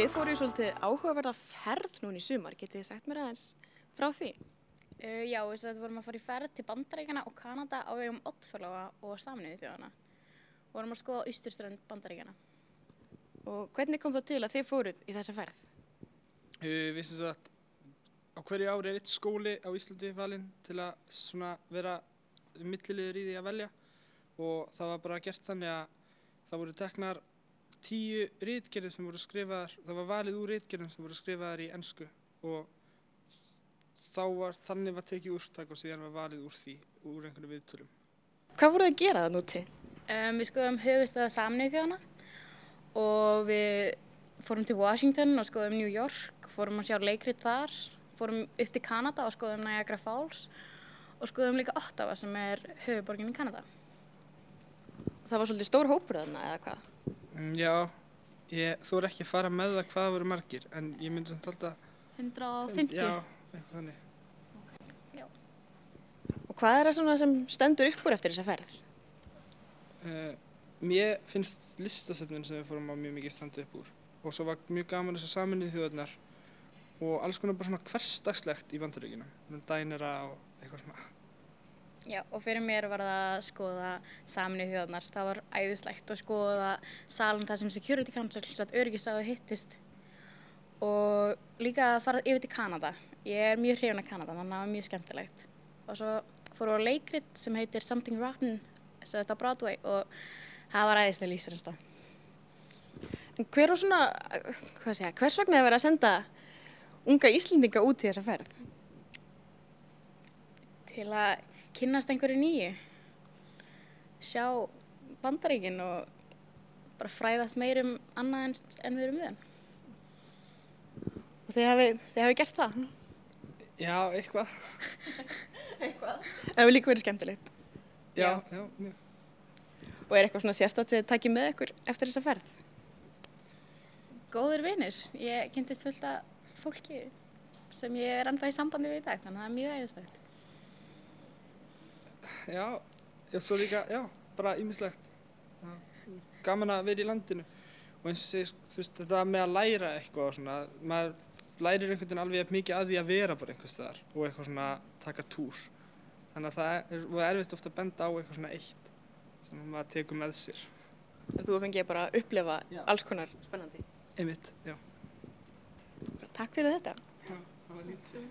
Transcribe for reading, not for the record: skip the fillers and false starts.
Þið fóruð svolítið áhugaverða ferð núna í sumar, getið þið sagt mér aðeins frá því? Já, við vorum að fara í ferð til Bandaríkjanna og Kanada á vegum Oddfellóa og Sameinuðu þjóðanna. Vorum að skoða austurströnd Bandaríkjanna. Og hvernig kom það til að þið fóruð í þessa ferð? Við sem sagt á hverju ári eitt skóli á Íslandi valinn til að svona vera milliliður í því að velja og það var bara gert þannig að það voru teknar 10 ritgerðir sem voru skrifaðar, það var valið úr ritgerðum sem voru skrifaðar í ensku og þannig var tekið úrtak og síðan var valið úr því, úr einhverju viðtölum. Hvað voruð þið að gera það núti? Við skoðum höfuðstöðvar Sameinuðu þjóðanna og við fórum til Washington og skoðum New York, fórum að sjá leikrit þar, fórum upp til Kanada og skoðum Niagara Falls og skoðum líka Ottawa sem höfuðborgin í Kanada. Það var svolítið stór hópur þarna eða hvað? Já, ég þori ekki að fara með það hvað voru margir en ég myndi samt alltaf 150? Já, eitthvað þannig. Já. Og hvað það svona sem stendur upp úr eftir þessa ferð? Mér finnst listasöfnin sem við fórum á mjög mikið standa upp úr og svo var mjög gaman þess að Sameinuðu þjóðirnar og alls konar bara svona hversdagslegt í Bandaríkjunum, dænera og eitthvað svona. Já, og fyrir mér var það að skoða Sameinuðu þjóðirnar. Það var æðislegt að skoða salinn þar sem Security Council, öryggisráðið hittist og líka að fara yfir til Kanada. Ég mjög hrifin af Kanada, þannig að það var mjög skemmtilegt. Og svo fórum við á leikrit sem heitir Something Rotten, þetta á Broadway og það var æðislega lífsreynsla. En hver og svona, hvers vegna er verið að senda unga Íslendinga út í þessa ferð? Til að kynnast einhverju nýju, sjá Bandaríkin og bara fræðast meir annað en við erum við. Og þið hafið gert það? Já, eitthvað. Eitthvað? Það hefur líka verið skemmtilegt. Já, mjög. Og er eitthvað svona sérstætt sem þið takið með ykkur eftir þessa ferð? Góðir vinir. Ég kynntist fullt af fólki sem ég er ennþá í sambandi við í dag, þannig að það er mjög æðislegt. Já, svo líka, bara ýmislegt. Gaman að vera í landinu og eins og segir, þú veist, þetta með að læra eitthvað og svona, maður lærir einhvern veginn alveg mikið að því að vera bara einhvers staðar og eitthvað svona taka túr. Þannig að það er erfitt ofta að benda á eitthvað svona eitt sem maður tekur með sér. En þú fengið bara að upplifa alls konar spennandi? Einmitt, já. Takk fyrir þetta. Já, það var lítið.